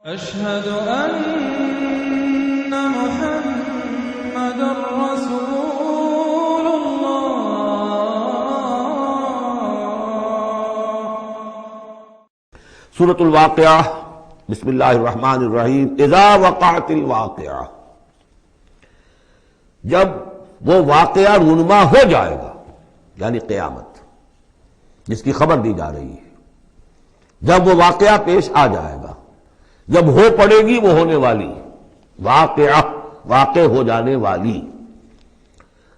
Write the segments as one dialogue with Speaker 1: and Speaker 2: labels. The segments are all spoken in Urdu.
Speaker 1: أشهد أن محمد رسول الله۔
Speaker 2: سورۃ الواقعہ، بسم اللہ الرحمن الرحیم۔ اذا وقعت الواقعہ، جب وہ واقعہ رونما ہو جائے گا، یعنی قیامت جس کی خبر دی جا رہی ہے، جب وہ واقعہ پیش آ جائے گا، جب ہو پڑے گی وہ ہونے والی واقعہ، واقع ہو جانے والی،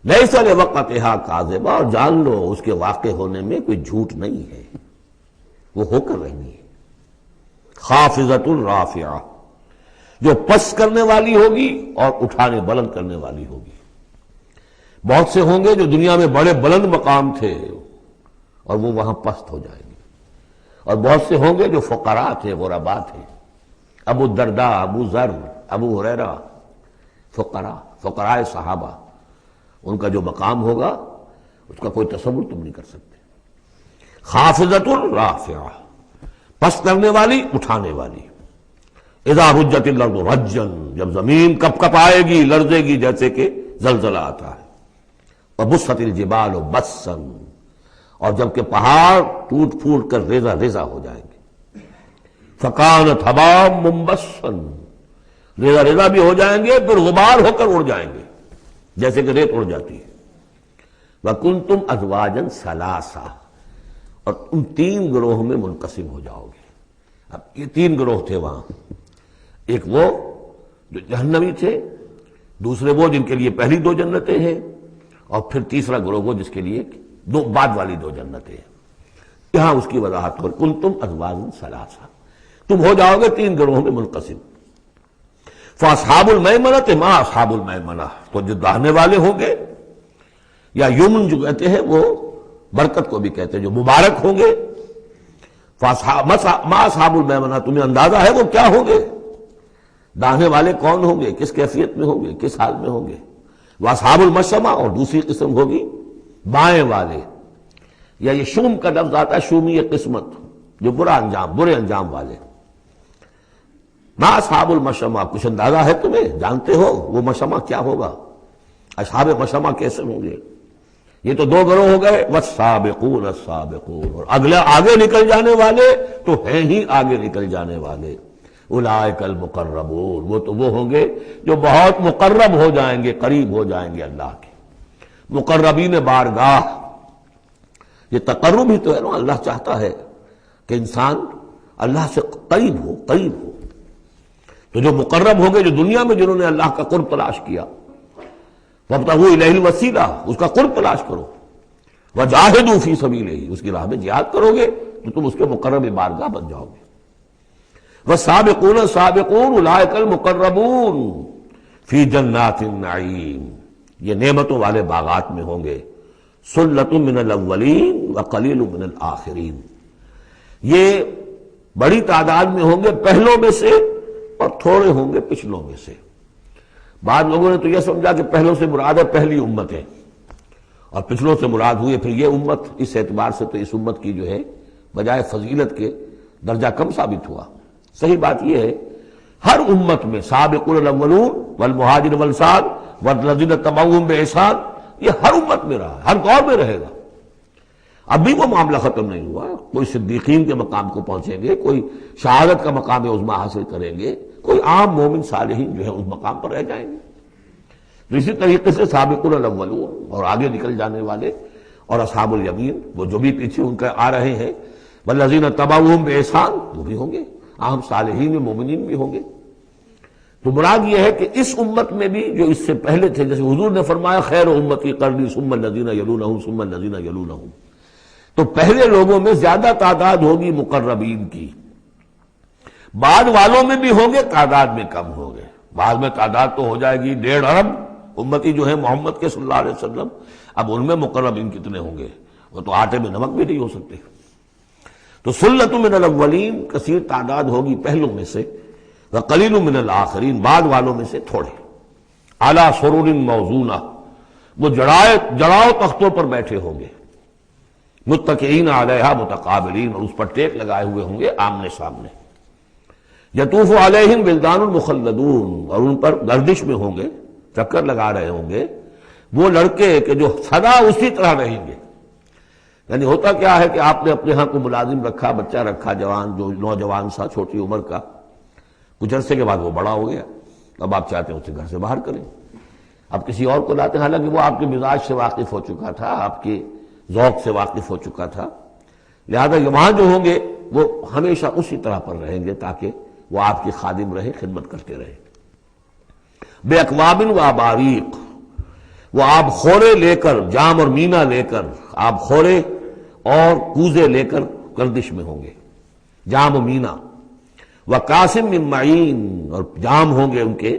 Speaker 2: لیس لوقتھا کاذبہ، اور جان لو اس کے واقع ہونے میں کوئی جھوٹ نہیں ہے، وہ ہو کر رہنی ہے۔ خافضۃ الرافعہ، جو پس کرنے والی ہوگی اور اٹھانے بلند کرنے والی ہوگی۔ بہت سے ہوں گے جو دنیا میں بڑے بلند مقام تھے اور وہ وہاں پست ہو جائیں گے، اور بہت سے ہوں گے جو فقراء تھے، غرباء تھے، ابو الدرداء، ابو ذر، ابو ہریرہ، فقراء صحابہ، ان کا جو مقام ہوگا اس کا کوئی تصور تم نہیں کر سکتے۔ خافضۃ الرافعہ، پس کرنے والی، اٹھانے والی۔ اذا رجت الارض رجا، جب زمین کپ کپ آئے گی، لرزے گی جیسے کہ زلزلہ آتا ہے۔ وبست الجبال بسا، اور جب کہ پہاڑ ٹوٹ پھوٹ کر ریزہ ریزہ ہو جائیں گے۔ فکانت حباء منبثا، ریزہ ریزہ بھی ہو جائیں گے، پھر غبار ہو کر اڑ جائیں گے جیسے کہ ریت اڑ جاتی ہے۔ وکنتم ازواجا ثلاثا، اور تم تین گروہ میں منقسم ہو جاؤ گے۔ اب یہ تین گروہ تھے وہاں، ایک وہ جو جہنمی تھے، دوسرے وہ جن کے لیے پہلی دو جنتیں ہیں، اور پھر تیسرا گروہ وہ جس کے لیے دو بعد والی دو جنتیں ہیں۔ یہاں اس کی وضاحت کر، کنتم ازواجا ثلاثا، تم ہو جاؤ گے تین گروہوں میں منقسم۔ فاصحاب المیمنۃ ما اصحاب المیمنہ، تو جو داہنے والے ہوں گے، یا یمن جو کہتے ہیں وہ برکت کو بھی کہتے ہیں، جو مبارک ہوں گے۔ ما اصحاب المیمنہ، تمہیں اندازہ ہے وہ کیا ہوں گے؟ داہنے والے کون ہوں گے، کس کیفیت میں ہوں گے، کس حال میں ہوں گے؟ واصحاب المشأمہ، اور دوسری قسم ہوگی بائیں والے، یا یہ شوم کا لفظ آتا ہے، شومی قسمت، جو برے انجام والے۔ ما اصحاب المشأمہ، کچھ اندازہ ہے تمہیں، جانتے ہو وہ مشأمہ کیا ہوگا؟ اصحاب مشأمہ کیسے ہوں گے؟ یہ تو دو گروہ ہو گئے، والسابقون السابقون، اور آگے نکل جانے والے تو ہیں ہی آگے نکل جانے والے۔ اولئک المقربون، وہ تو وہ ہوں گے جو بہت مقرب ہو جائیں گے، قریب ہو جائیں گے اللہ کے۔ مقربین بارگاہ، یہ تقرب ہی تو ہے نا، اللہ چاہتا ہے کہ انسان اللہ سے قریب ہو۔ تو جو مقرب ہوں گے، جو دنیا میں جنہوں نے اللہ کا قرب تلاش کیا، وابتغوا الیہ الوسیلہ، اس کا قرب تلاش کرو، وجاہدوا فی سبیلہ، اس کی راہ میں جہاد کرو گے تو تم اس کے مقرب بارگاہ بن جاؤ گے۔ والسابقون السابقون اولئک المقربون فی جنات النعیم، یہ نعمتوں والے باغات میں ہوں گے۔ ثلۃ من الاولین وقلیل من الآخرین، یہ بڑی تعداد میں ہوں گے پہلوں میں سے، اور تھوڑے ہوں گے پچھلوں میں سے۔ بعض لوگوں نے تو یہ سمجھا کہ پہلوں سے مراد ہے پہلی امت ہے، اور پچھلوں سے مراد ہوئی پھر یہ امت۔ اس اعتبار سے تو اس امت کی جو ہے بجائے فضیلت کے درجہ کم ثابت ہوا۔ صحیح بات یہ ہے، ہر امت میں سابقون الاولون والمہاجر والانصار والذین اتبعوہم بإحسان، یہ ہر امت میں رہا، ہر دور میں رہے گا۔ اب بھی وہ معاملہ ختم نہیں ہوا، کوئی صدیقین کے مقام کو پہنچیں گے، کوئی شہادت کا مقام عظمیٰ حاصل کریں گے، کوئی عام مومن صالحین جو ہے اس مقام پر رہ جائیں گے۔ تو اسی طریقے سے سابقون الاولون، اور آگے نکل جانے والے، اور اصحاب الیمین، وہ جو بھی پیچھے ان کے آ رہے ہیں، والذین اتبعوہم بإحسان، وہ بھی ہوں گے، عام صالحین میں مومنین بھی ہوں گے۔ تو مراد یہ ہے کہ اس امت میں بھی جو اس سے پہلے تھے، جیسے حضور نے فرمایا خیر امتی قرنی ثم الذین یلونہم ثم الذین یلونہم، تو پہلے لوگوں میں زیادہ تعداد ہوگی مقربین کی، بعد والوں میں بھی ہوں گے، تعداد میں کم ہوں گے۔ بعد میں تعداد تو ہو جائے گی 1.5 ارب امتی جو ہے محمد کے صلی اللہ علیہ وسلم، اب ان میں مقربین کتنے ہوں گے؟ وہ تو آٹے میں نمک بھی نہیں ہو سکتے۔ تو ثلۃ من الاولین، کثیر تعداد ہوگی پہلوں میں سے، وقلیل من الآخرین، بعد والوں میں سے تھوڑے۔ علی سرر موضونہ، وہ جڑاؤ تختوں پر بیٹھے ہوں گے، متکئین علیہا متقابلین، اور اس پر ٹیک لگائے ہوئے ہوں گے آمنے سامنے۔ یطوف علیہم ولدان مخلدون، اور ان پر گردش میں ہوں گے، چکر لگا رہے ہوں گے وہ لڑکے کہ جو سدا اسی طرح رہیں گے۔ یعنی ہوتا کیا ہے کہ آپ نے اپنے ہاں کو ملازم رکھا، بچہ رکھا، جوان جو نوجوان سا چھوٹی عمر کا، کچھ عرصے کے بعد وہ بڑا ہو گیا، اب آپ چاہتے ہیں اسے گھر سے باہر کریں، اب کسی اور کو لاتے ہیں، حالانکہ وہ آپ کے مزاج سے واقف ہو چکا تھا، آپ کے ذوق سے واقف ہو چکا تھا، لہذا وہاں جو ہوں گے وہ ہمیشہ اسی طرح پر رہیں گے تاکہ وہ آپ کی خادم رہے، خدمت کرتے رہے۔ بے اکواب و اباریق، وہ آب خورے لے کر، جام اور مینا لے کر، آب خورے اور کوزے لے کر گردش میں ہوں گے، جام و مینا، وقاسم من معین، اور جام ہوں گے ان کے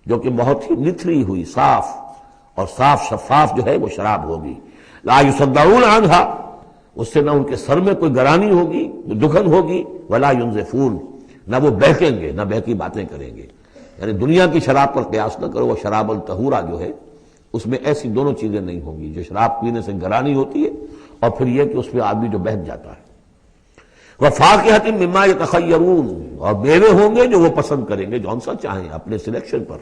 Speaker 2: جو کہ بہت ہی نتھری ہوئی، صاف اور صاف شفاف جو ہے وہ شراب ہوگی، لا یصدعون عنہا، اس سے نہ ان کے سر میں کوئی گرانی ہوگی، دکھن ہوگی، ولا ینزفون، نہ وہ بہکیں گے، نہ بہکی باتیں کریں گے۔ یعنی دنیا کی شراب پر قیاس نہ کرو، وہ شراب الطہورہ جو ہے اس میں ایسی دونوں چیزیں نہیں ہوں گی، جو شراب پینے سے گرانی ہوتی ہے اور پھر یہ کہ اس میں آدمی جو بہک جاتا ہے۔ وَفَاكِهَةٍ مِّمَّا يَتَخَيَّرُونَ، اور میوے ہوں گے جو وہ پسند کریں گے، جون سا چاہیں اپنے سلیکشن پر۔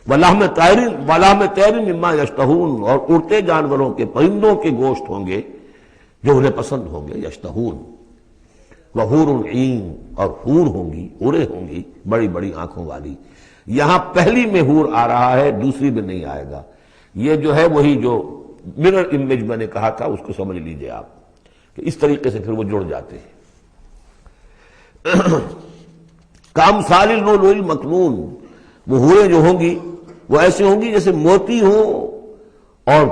Speaker 2: وَلَحْمِ طَيْرٍ مِّمَّا يَشْتَهُونَ، اور اڑتے جانوروں کے، پرندوں کے گوشت ہوں گے جو انہیں پسند ہوں گے، یشتہون۔ وَحُورٌ عِین، اور حور ہوں گی، حوریں ہوں گی بڑی بڑی آنکھوں والی۔ یہاں پہلی میں حور آ رہا ہے، دوسری میں نہیں آئے گا، یہ جو ہے وہی جو مرر امیج میں نے کہا تھا اس کو سمجھ لیجئے آپ، کہ اس طریقے سے پھر وہ جڑ جاتے ہیں۔ کامثال اللؤلؤ المکنون، وہ حوریں جو ہوں گی وہ ایسے ہوں گی جیسے موتی ہوں اور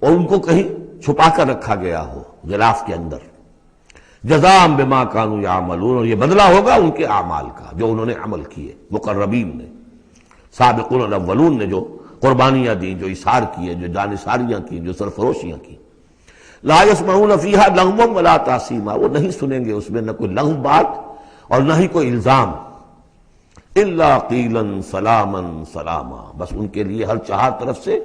Speaker 2: ان کو کہیں چھپا کر رکھا گیا ہو غلاف کے اندر۔ جزاء بما كانوا يعملون، اور یہ بدلہ ہوگا ان کے اعمال کا جو انہوں نے عمل کیے، مقربین نے، سابقون الاولون نے جو قربانیاں دی، جو اثار کیے، جو جانثاریاں کی، جو سرفروشیاں کی۔ لا يسمعون فيها لغوا ولا تاثیما، وہ نہیں سنیں گے اس میں نہ کوئی لغو بات اور نہ ہی کوئی الزام۔ الا قیلا سلاما سلاما، بس ان کے لیے ہر چہار طرف سے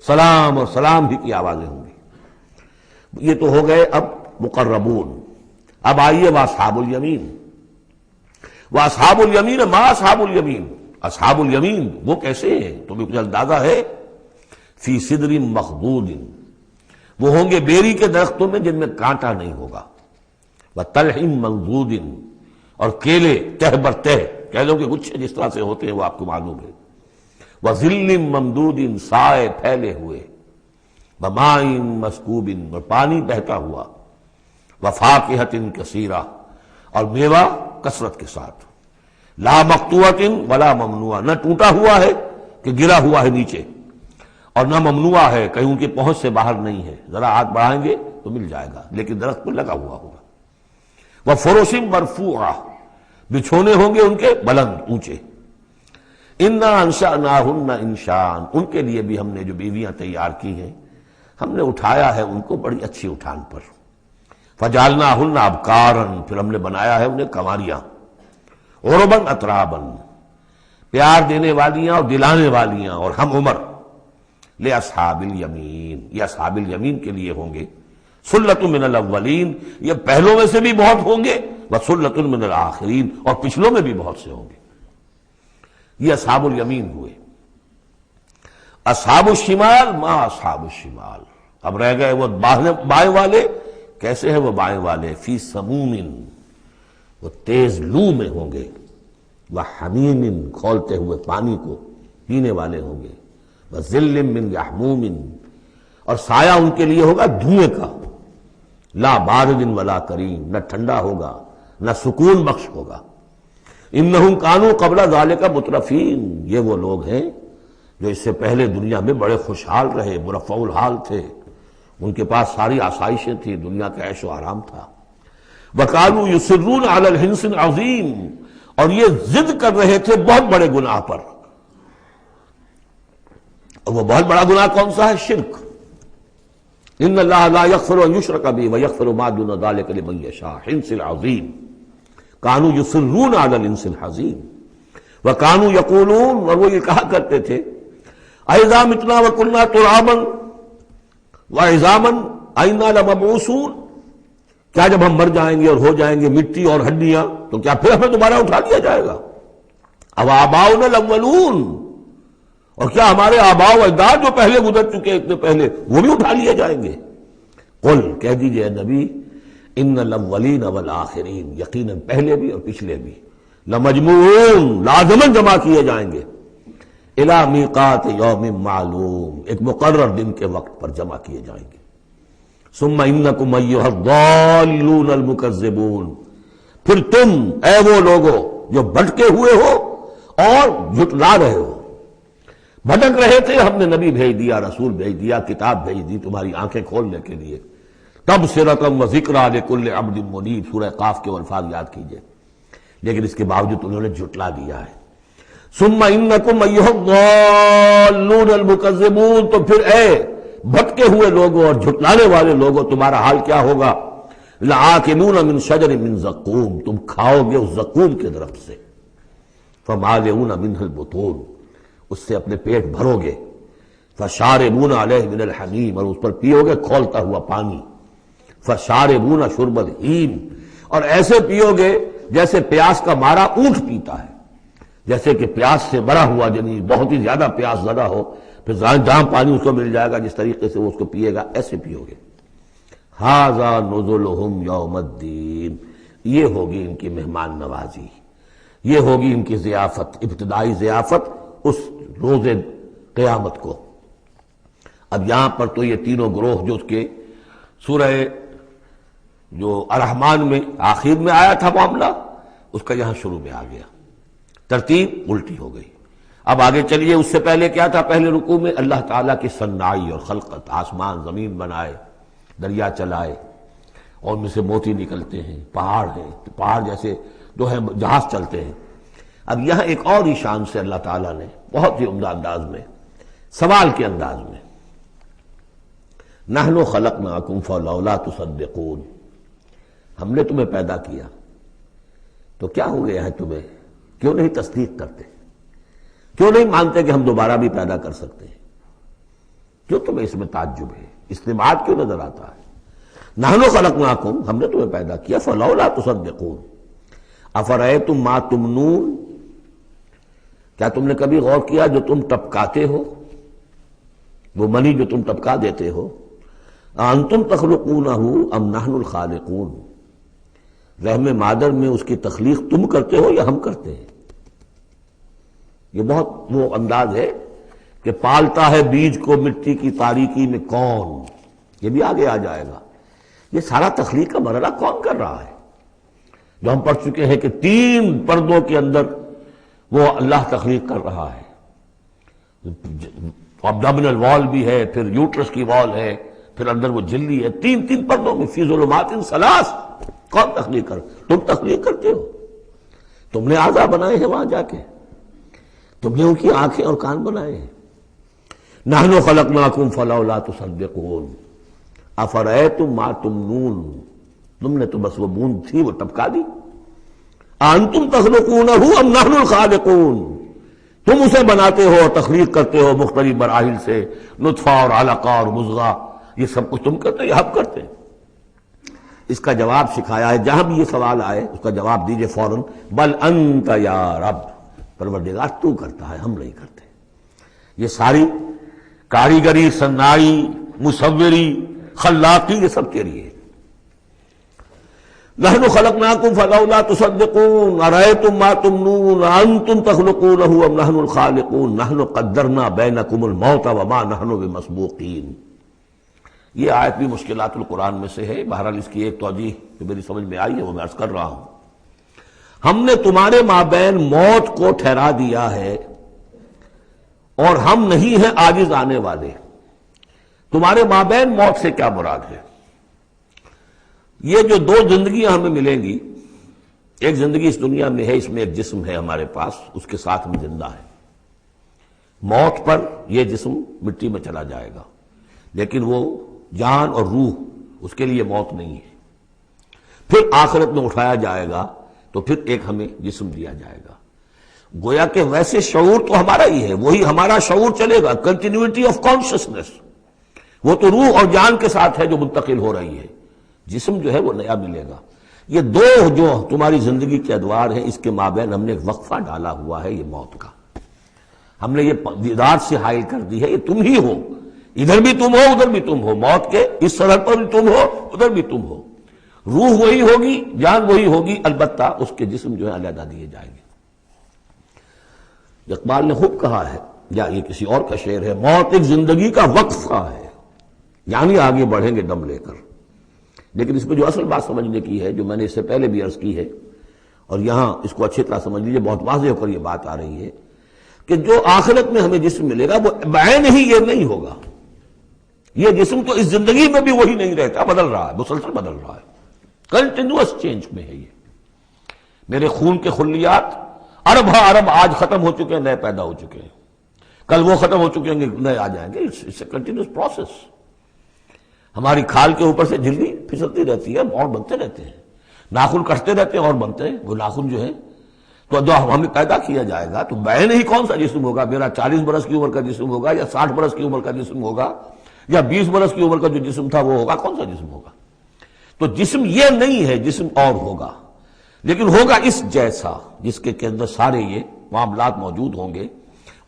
Speaker 2: سلام اور سلام ہی کی آوازیں ہوں گی۔ یہ تو ہو گئے اب مقربون۔ اب آئیے واصحاب الیمین۔ واصحاب الیمین ما اصحاب الیمین، اصحاب الیمین وہ کیسے ہیں تمہیں کچھ اندازہ ہے؟ فی صدر مخضود، وہ ہوں گے بیری کے درختوں میں جن میں کانٹا نہیں ہوگا، وطلح منضود، اور کیلے تہ بر تہ، کیلوں کے گچھے جس طرح سے ہوتے ہیں وہ آپ کو معلوم ہے، وظل ممدود، سائے پھیلے ہوئے، وماء مسکوب، اور پانی بہتا ہوا، وفاکہۃ کثیرہ، اور میوہ کثرت کے ساتھ، لا مقطوعۃ ولا ممنوعہ، نہ ٹوٹا ہوا ہے کہ گرا ہوا ہے نیچے، اور نہ ممنوع ہے کہیں ان کی پہنچ سے باہر نہیں ہے، ذرا ہاتھ بڑھائیں گے تو مل جائے گا لیکن درخت پر لگا ہوا ہوگا۔ وفرش مرفوعہ، بچھونے ہوں گے ان کے بلند اونچے۔ انا انشأناہن انشاء، ان کے لیے بھی ہم نے جو بیویاں تیار کی ہیں ہم نے اٹھایا ہے ان کو بڑی اچھی اٹھان پر۔ فجعلناہن ابکارا، پھر ہم نے بنایا ہے انہیں کنواریاں، عربا اترابا، پیار دینے والیاں اور دلانے والیاں اور ہم عمر، لأصحاب الیمین، یہ اصحاب الیمین کے لیے ہوں گے۔ سلۃ من الاولین، یہ پہلوں میں سے بھی بہت ہوں گے، وسلۃ من الآخرین، اور پچھلوں میں بھی بہت سے ہوں گے۔ یہ اصحاب الیمین ہوئے۔ اصحاب الشمال ما اصحاب الشمال، اب رہ گئے وہ بائیں والے، کیسے ہیں وہ بائیں والے؟ فی سموم، وہ تیز لو میں ہوں گے، وحمیم، کھولتے ہوئے پانی کو پینے والے ہوں گے، وظل من یحموم، اور سایہ ان کے لیے ہوگا دھوئیں کا، لا بارد ولا کریم، نہ ٹھنڈا ہوگا نہ سکون بخش ہوگا۔ انہم کانوا قبل ذالک مترفین، یہ وہ لوگ ہیں جو اس سے پہلے دنیا میں بڑے خوشحال رہے، مرفع الحال تھے، ان کے پاس ساری آسائشیں تھیں، دنیا کا عیش و آرام تھا۔ وکانوا یصرون علی الحنث العظیم، اور یہ ضد کر رہے تھے بہت بڑے گناہ پر، اور وہ بہت بڑا گناہ کون سا ہے؟ شرک۔ ان اللہ لا یغفر ان یشرک بہ ویغفر ما دون ذلک لمن یشاء، حنث العظیم، کانوا یصرون علی الحنث العظیم، وکانوا یقولون، اور وہ یہ کہا کرتے تھے، اذا متنا وکنا ترابا وعظاما ائنا لمبعوثون، کیا جب ہم مر جائیں گے اور ہو جائیں گے مٹی اور ہڈیاں تو کیا پھر ہمیں دوبارہ اٹھا لیا جائے گا؟ اب آباؤنا الاولون، اور کیا ہمارے آباء و اجداد جو پہلے گزر چکے اتنے پہلے وہ بھی اٹھا لیے جائیں گے؟ قل، کہہ دیجئے نبی، ان الاولین والآخرین، یقیناً پہلے بھی اور پچھلے بھی، لمجموعون، لازماً جمع کیے جائیں گے، الی میقات یوم معلوم، ایک مقرر دن کے وقت پر جمع کیے جائیں گے۔ ثم انکم ایھا الضالون المکذبون، پھر تم اے وہ لوگو جو بھٹکے ہوئے ہو اور جھٹلا رہے ہو۔ بھٹک رہے تھے، ہم نے نبی بھیج دیا، رسول بھیج دیا، کتاب بھیج دی تمہاری آنکھیں کھولنے کے لیے۔ تبصرۃ و ذکریٰ لکل عبد منیب، سورہ قاف کے الفاظ یاد کیجئے، لیکن اس کے باوجود انہوں نے جھٹلا دیا ہے۔ ثم انکم ایھا الضالون المکذبون، تو پھر اے بھٹکے ہوئے لوگوں اور جھٹلانے والے لوگوں، تمہارا حال کیا ہوگا؟ لآکلون من شجر من زقوم، تم کھاؤ گے اس زقوم کے درخت سے، فمالئون منہ البطون، اس سے اپنے پیٹ بھرو گے، فشاربون علیہ من الحمیم، اور اس پر پیو گے کھولتا ہوا پانی، فشاربون شرب الہیم، اور ایسے پیو گے جیسے پیاس کا مارا اونٹ پیتا ہے، جیسے کہ پیاس سے مرا ہوا، یعنی بہت ہی زیادہ پیاس زدہ ہو، پھر جہاں پانی اس کو مل جائے گا جس طریقے سے وہ اس کو پیے گا، ایسے پیو گے۔ ھذا نزلھم یوم الدین، یہ ہوگی ان کی مہمان نوازی، یہ ہوگی ان کی ضیافت، ابتدائی ضیافت اس روز قیامت کو۔ اب یہاں پر تو یہ تینوں گروہ جو اس کے سورہ جو الرحمن میں آخر میں آیا تھا معاملہ، اس کا یہاں شروع میں آ گیا، ترتیب الٹی ہو گئی۔ اب آگے چلیے، اس سے پہلے کیا تھا؟ پہلے رکوع میں اللہ تعالیٰ کی صنائی اور خلقت، آسمان زمین بنائے، دریا چلائے اور ان میں سے موتی نکلتے ہیں، پہاڑ ہیں، پہاڑ جیسے جو ہے جہاز چلتے ہیں۔ اب یہاں ایک اور ہی شان سے اللہ تعالیٰ نے بہت ہی عمدہ انداز میں، سوال کے انداز میں، نحن خلقناکم فلولا تصدقون، ہم نے تمہیں پیدا کیا تو کیا ہو گیا ہے تمہیں، کیوں نہیں تصدیق کرتے، کیوں نہیں مانتے کہ ہم دوبارہ بھی پیدا کر سکتے ہیں؟ کیوں تمہیں اس میں تعجب ہے، استبعاد کیوں نظر آتا ہے؟ نحن خلقناکم، ہم نے تمہیں پیدا کیا، فلولا تصدقون افرأیتم ما تمنون، کیا تم نے کبھی غور کیا جو تم ٹپکاتے ہو، وہ منی جو تم ٹپکا دیتے ہو؟ انتم تخلقونہ ام نحن الخالقون، رحم مادر میں اس کی تخلیق تم کرتے ہو یا ہم کرتے ہیں؟ یہ بہت وہ انداز ہے کہ پالتا ہے بیج کو مٹی کی تاریکی میں کون، یہ بھی آگے آ جائے گا۔ یہ سارا تخلیق کا مرحلہ کون کر رہا ہے؟ جو ہم پڑھ چکے ہیں کہ 3 پردوں کے اندر وہ اللہ تخلیق کر رہا ہے، ابڈومینل وال بھی ہے، پھر یوٹرس کی وال ہے، پھر اندر وہ جھلی ہے، 3 پردوں میں، فی ظلمات ثلاث، کون تخلیق کر؟ تم تخلیق کرتے ہو، تم نے اعضاء بنائے ہیں وہاں جا کے، تم نے ان کی آنکھیں اور کان بنائے ہیں۔ نحن خلقناکم فلولا تصدقون افرأیتم ما تمنون، تم نے تو بس وہ بوند تھی وہ ٹپکا دی۔ انتم تخلقونہ ام نحن الخالقون، تم اسے بناتے ہو اور تخلیق کرتے ہو مختلف مراحل سے، نطفہ اور علقہ اور مضغہ، یہ سب کچھ تم کرتے یا ہم کرتے ہیں؟ اس کا جواب سکھایا ہے، جہاں بھی یہ سوال آئے اس کا جواب دیجئے فوراً، بل انت یا رب، پروردگار تو کرتا ہے، ہم نہیں کرتے۔ یہ ساری کاریگری، صنائی، مصوری، خلاقی، یہ سب تیری ہے۔ نحن خلقناکم فلولا تصدقون ارأیتم ما تمنون انتم تخلقونہ ام نحن الخالقون نحن قدرنا بینکم الموت وما نحن بمسبوقین۔ یہ آیت بھی مشکلات القرآن میں سے ہے، بہرحال اس کی ایک توجیہ جو میری سمجھ میں آئی ہے وہ میں عرض کر رہا ہوں۔ ہم نے تمہارے مابین موت کو ٹھہرا دیا ہے اور ہم نہیں ہیں عاجز آنے والے۔ تمہارے مابین موت سے کیا مراد ہے؟ یہ جو 2 زندگیاں ہمیں ملیں گی، ایک زندگی اس دنیا میں ہے، اس میں ایک جسم ہے ہمارے پاس، اس کے ساتھ ہم زندہ ہیں۔ موت پر یہ جسم مٹی میں چلا جائے گا، لیکن وہ جان اور روح، اس کے لیے موت نہیں ہے۔ پھر آخرت میں اٹھایا جائے گا تو پھر ایک ہمیں جسم دیا جائے گا، گویا کہ ویسے شعور تو ہمارا ہی ہے، وہی ہمارا شعور چلے گا، کنٹینیوٹی آف کانشسنس، وہ تو روح اور جان کے ساتھ ہے جو منتقل ہو رہی ہے۔ جسم جو ہے وہ نیا ملے گا. یہ دو جو تمہاری زندگی کے ادوار ہیں اس کے مابین ہم نے ایک وقفہ ڈالا ہوا ہے، یہ موت کا. ہم نے یہ ذات سے حائل کر دی ہے، یہ تم ہی ہو، ادھر بھی تم ہو ادھر بھی تم ہو، موت کے اس سرحد پر بھی تم ہو ادھر بھی تم ہو. روح وہی ہوگی، جان وہی ہوگی، البتہ اس کے جسم جو ہے علیحدہ دیے جائیں گے. اقبال نے خوب کہا ہے، یا یہ کسی اور کا شعر ہے، موت ایک زندگی کا وقفہ ہے، یعنی آگے بڑھیں گے دم لے کر. لیکن اس میں جو اصل بات سمجھنے کی ہے، جو میں نے اس سے پہلے بھی عرض کی ہے، اور یہاں اس کو اچھی طرح سمجھ لیجیے، بہت واضح ہو کر یہ بات آ رہی ہے کہ جو آخرت میں ہمیں جسم ملے گا وہ بعین ہی یہ نہیں ہوگا. یہ جسم تو اس زندگی میں بھی وہی نہیں رہتا، بدل رہا ہے، مسلسل بدل رہا ہے، کنٹینیوس چینج میں ہے. یہ میرے خون کے خلیات ارب ہا ارب آج ختم ہو چکے ہیں، نئے پیدا ہو چکے ہیں، کل وہ ختم ہو چکے ہیں، نئے آ جائیں گے. It's a continuous process. ہماری کھال کے اوپر سے جھلی پھسلتی رہتی ہے، اور بنتے رہتے ہیں، ناخن کٹتے رہتے ہیں اور بنتے ہیں. وہ ناخن جو ہے تو جو ہمیں پیدا کیا جائے گا تو بعین ہی کون سا جسم ہوگا؟ میرا 40 برس کی عمر کا جسم ہوگا یا 60 برس کی عمر کا جسم ہوگا یا 20 برس کی عمر کا جو جسم تھا وہ ہوگا؟ کون سا جسم ہوگا؟ تو جسم یہ نہیں ہے، جسم اور ہوگا، لیکن ہوگا اس جیسا جس کے اندر سارے یہ معاملات موجود ہوں گے.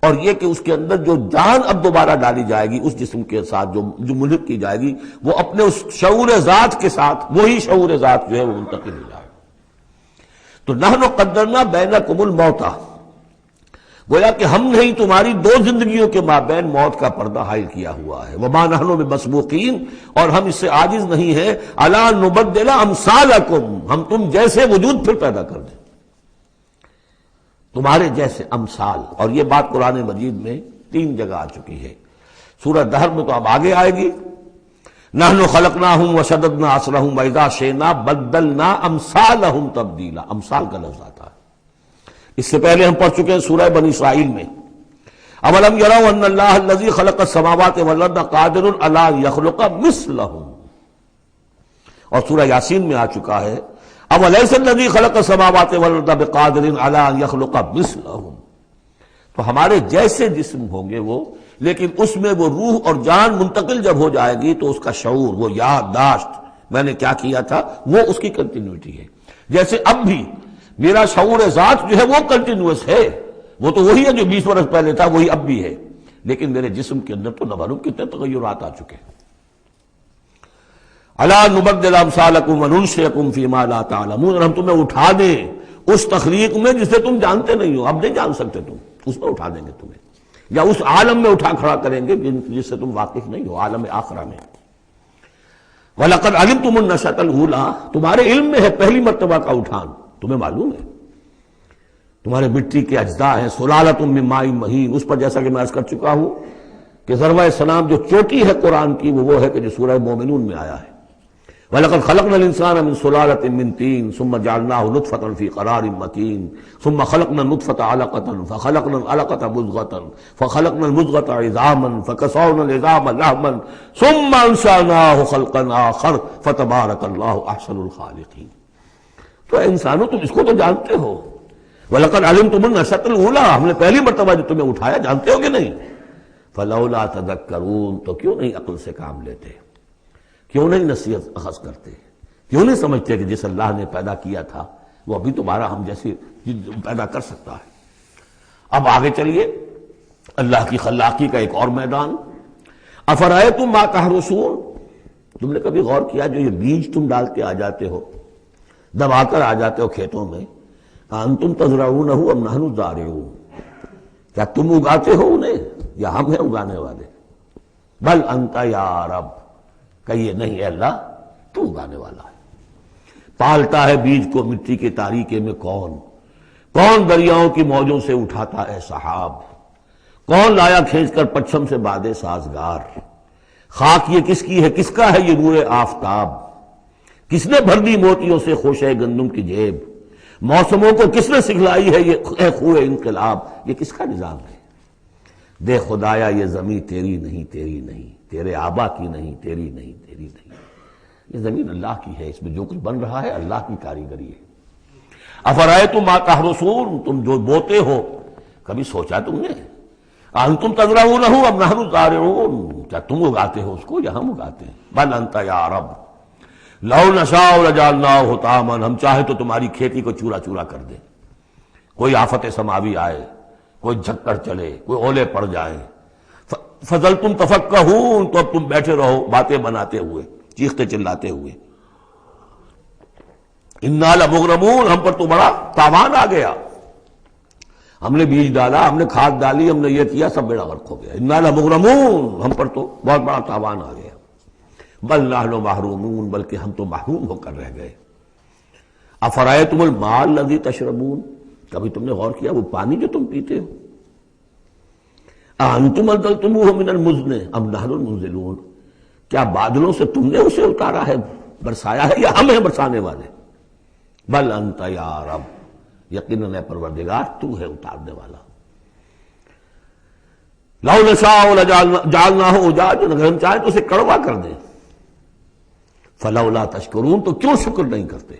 Speaker 2: اور یہ کہ اس کے اندر جو جان اب دوبارہ ڈالی جائے گی اس جسم کے ساتھ، جو ملحق کی جائے گی، وہ اپنے اس شعور ذات کے ساتھ وہی شعور ذات جو ہے وہ منتقل ہو جائے گا. تو نحن قدرنا بینکم الموت، گویا کہ ہم نے تمہاری دو زندگیوں کے مابین موت کا پردہ حائل کیا ہوا ہے. وما نحن بمسبوقین، اور ہم اس سے عاجز نہیں ہیں، الا نبدل امثالکم، ہم تم جیسے وجود پھر پیدا کر دیں، تمہارے جیسے امثال. اور یہ بات قرآن مجید میں 3 جگہ آ چکی ہے. سورہ دہر میں تو اب آگے آئے گی، نحن خلقناہم وشددنا اسرہم واذا شئنا بدلنا امثالہم تبدیلا. امثال کا لفظ آتا ہے، اس سے پہلے ہم پڑھ چکے ہیں سورہ بنی اسرائیل میں، اولم یروا ان اللہ الذی خلق السماوات والارض قادر علی ان یخلق مثلہم. اور سورہ یاسین میں آ چکا ہے، اولیس الذی خلق السماوات والارض بقادر علی ان یخلق مثلہم. تو ہمارے جیسے جسم ہوں گے وہ، لیکن اس میں وہ روح اور جان منتقل جب ہو جائے گی تو اس کا شعور، وہ یادداشت، میں نے کیا کیا تھا، وہ اس کی کنٹینیوٹی ہے. جیسے اب بھی میرا شعور ذات جو ہے وہ کنٹینیوس ہے، وہ تو وہی ہے جو 20 برس پہلے تھا، وہی اب بھی ہے، لیکن میرے جسم کے اندر تو نہ معلوم کتنے تغیرات آ چکے ہیں. الا نبدل امثالکم وننشئکم فیما لا تعلمون، اور ہم تمہیں اٹھا دیں اس تخلیق میں جسے تم جانتے نہیں ہو، اب نہیں جان سکتے تم، اس میں اٹھا دیں گے تمہیں، یا اس عالم میں اٹھا کھڑا کریں گے جس سے تم واقف نہیں ہو، عالم آخرہ میں. وَلَقَدْ عَلِمْتُمُ النَّشْأَةَ الْأُولَىٰ، تمہارے علم میں ہے پہلی مرتبہ کا اٹھان، تمہیں معلوم ہے. تمہارے مٹی کے اجزاء ہیں، سلالۃ من ماء مہین، اس پر جیسا کہ میں عرض کر چکا ہوں کہ ذروہ سلام جو چوٹی ہے قرآن کی وہ ہے کہ جو سورہ مومنون میں آیا ہے، وَلَقَدْ خَلَقْنَا الْإِنسَانَ مِنْ سُلَالَةٍ مِنْ طِينٍ ثُمَّ جَعَلْنَاهُ نُطْفَةً فِي قَرَارٍ مَكِينٍ ثُمَّ خَلَقْنَا النُّطْفَةَ عَلَقَةً فَخَلَقْنَا الْعَلَقَةَ مُضْغَةً فَخَلَقْنَا الْمُضْغَةَ عِظَامًا فَكَسَوْنَا الْعِظَامَ لَحْمًا ثُمَّ أَنشَأْنَاهُ خَلْقًا آخَرَ فَتَبَارَكَ اللَّهُ أَحْسَنُ الْخَالِقِينَ. تو اے انسانوں تم اس کو تو جانتے ہو، وَلَقَدْ عَلِمْتُمُ النَّشْأَةَ الْأُولَىٰ، ہم نے پہلی مرتبہ جو تمہیں اٹھایا، جانتے ہو کہ نہیں؟ فَلَوْلَا تَذَكَّرُونَ، تو کیوں نہیں عقل سے کام لیتے، کیوں نہیں نصیحت اخذ کرتے، کیوں نہیں سمجھتے کہ جس اللہ نے پیدا کیا تھا وہ ابھی تمہارا ہم جیسے پیدا کر سکتا ہے. اب آگے چلیے، اللہ کی خلاقی کا ایک اور میدان. افرأیتم ما تحرثون، تم نے کبھی غور کیا جو یہ بیج تم ڈال کے آ جاتے ہو، دبا کر آ جاتے ہو کھیتوں میں، انتم تزرعونہ ام نحن الزارعون، کیا تم اگاتے ہو انہیں یا ہم ہیں اگانے والے؟ بل انت یا رب، کہیے نہیں اے اللہ تو اگانے والا ہے. پالتا ہے بیج کو مٹی کے تاریکے میں کون دریاؤں کی موجوں سے اٹھاتا ہے سحاب، کون لایا کھینچ کر پچھم سے بادے سازگار. خاک یہ کس کی ہے، کس کا ہے یہ نور آفتاب، کس نے بھر دی موتیوں سے خوشے گندم کی جیب، موسموں کو کس نے سکھلائی ہے یہ خوئے انقلاب، یہ کس کا نظام ہے. دے خدایا یہ زمین تیری نہیں، تیری نہیں، تیرے آبا کی نہیں، تیری نہیں، تیری نہیں، یہ زمین اللہ کی ہے، اس میں جو کچھ بن رہا ہے اللہ کی کاریگری ہے. افرأیتم ما تحرثون، تم جو بوتے ہو کبھی سوچا تم نے؟ انتم تزرعونہ ام نحن الزارعون، کیا تم اگاتے ہو اس کو یا ہم اگاتے ہیں؟ بل انت یا رب، لو نشاء لجعلناہ حطاما، ہم چاہے تو تمہاری کھیتی کو چورا چورا کر دیں، کوئی آفت سماوی آئے، کوئی جھکڑ چلے، کوئی اولے پڑ جائیں، فظلتم تفکہون، تو اب تم بیٹھے رہو باتیں بناتے ہوئے، چیختے چلاتے ہوئے، انا لمغرمون، ہم پر تو بڑا تاوان آ گیا، ہم نے بیج ڈالا، ہم نے کھاد ڈالی، ہم نے یہ کیا، سب بیڑا غرق ہو گیا، انا لمغرمون، ہم پر تو بہت بڑا تاوان آ گیا، بل نحن محرومون، بلکہ ہم تو محروم ہو کر رہ گئے، افرأیتم الماء الذی تشربون، کبھی تم نے غور کیا وہ پانی جو تم پیتے ہو، اانتم انزلتموہ من المزن ام نحن المنزلون، کیا بادلوں سے تم نے اسے اتارا ہے، برسایا ہے، یا ہم ہیں برسانے والے، بل انت یا رب، یقیناً اے پروردگار تو ہے اتارنے والا، لو نشاء لجعلناہ اجاجا، اگر ہم چاہیں تو اسے کڑوا کر دیں، فلولا تشکرون، تو کیوں شکر نہیں کرتے،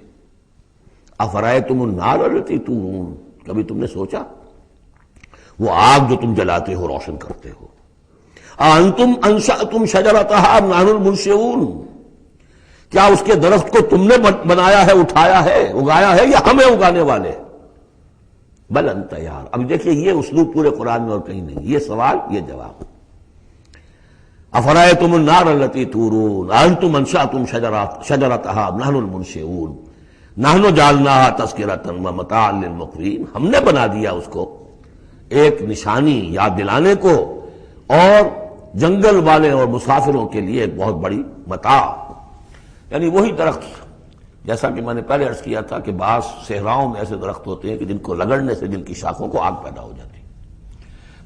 Speaker 2: افرأیتم النار التی تورون، کبھی تم نے سوچا وہ آگ جو تم جلاتے ہو، روشن کرتے ہو، انتم انشأتم شجرتها ام نحن المنشئون، کیا اس کے درخت کو تم نے بنایا ہے، اٹھایا ہے، اگایا ہے، یا ہمیں اگانے والے، بل انت یار، اب دیکھیے یہ اسلوب پورے قرآن میں اور کہیں نہیں، یہ سوال یہ جواب، افرأیتم النار التی تورون انتم انشأتم شجرتها ام نحن المنشئون نحن جعلناها تذکرۃ ومتاعا للمقوین، ہم نے بنا دیا اس کو ایک نشانی یاد دلانے کو، اور جنگل والے اور مسافروں کے لیے ایک بہت بڑی متاع، یعنی وہی درخت، جیسا کہ میں نے پہلے عرض کیا تھا کہ بعض صحراؤں میں ایسے درخت ہوتے ہیں کہ جن کو رگڑنے سے جن کی شاخوں کو آگ پیدا ہو جاتی ہے،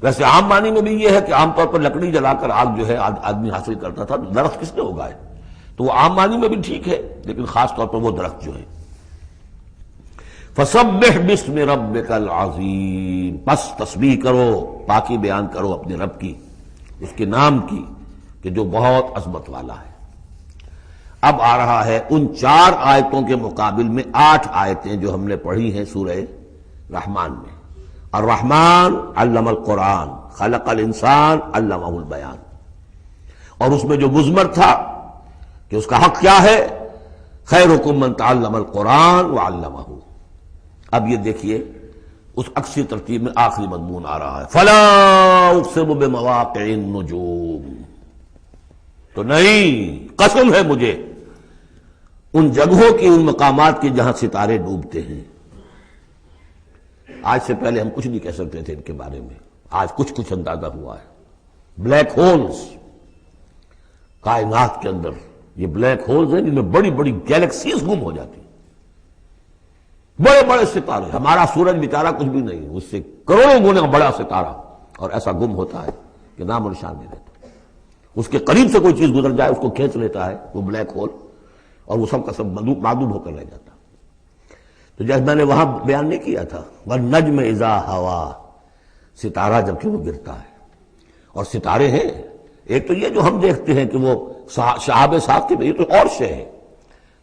Speaker 2: ویسے عام معنی میں بھی یہ ہے کہ عام طور پر لکڑی جلا کر آگ جو ہے آدمی حاصل کرتا تھا، درخت کس نے اگائے، تو وہ عام معنی میں بھی ٹھیک ہے، لیکن خاص طور پر وہ درخت جو ہے، فسبح باسم ربک العظیم، پس تسبیح کرو، پاکی بیان کرو اپنے رب کی، اس کے نام کی کہ جو بہت عظمت والا ہے۔ اب آ رہا ہے ان 4 آیتوں کے مقابل میں 8 آیتیں جو ہم نے پڑھی ہیں سورہ رحمان میں، الرحمن علم القرآن خلق الانسان علمہ البیان، اور اس میں جو مضمر تھا کہ اس کا حق کیا ہے، خیرکم من تعلم القرآن وعلمہ، اب یہ دیکھیے اس عکسی ترتیب میں آخری مضمون آ رہا ہے، فلا اقسم بمواقع النجوم، تو نہیں، قسم ہے مجھے ان جگہوں کی، ان مقامات کی جہاں ستارے ڈوبتے ہیں۔ آج سے پہلے ہم کچھ نہیں کہہ سکتے تھے ان کے بارے میں، آج کچھ کچھ اندازہ ہوا ہے۔ بلیک ہولز کائنات کے اندر، یہ بلیک ہولز ہیں جن میں بڑی بڑی گیلیکسیز گم ہو جاتی ہیں، بڑے بڑے ستارے، ہمارا سورج بیچارہ کچھ بھی نہیں، اس سے کروڑوں گنا بڑا ستارہ، اور ایسا گم ہوتا ہے کہ نام و نشان نہیں رہتا، اس کے قریب سے کوئی چیز گزر جائے اس کو کھینچ لیتا ہے وہ بلیک ہول، اور وہ سب کا سب معدوم ہو کر رہ جاتا۔ تو جیسے میں نے وہاں بیان نہیں کیا تھا، والنجم اذا ہوا، ستارہ جب کہ وہ گرتا ہے، اور ستارے ہیں، ایک تو یہ جو ہم دیکھتے ہیں کہ وہ شہاب ثاقب، یہ تو اور شے ہے،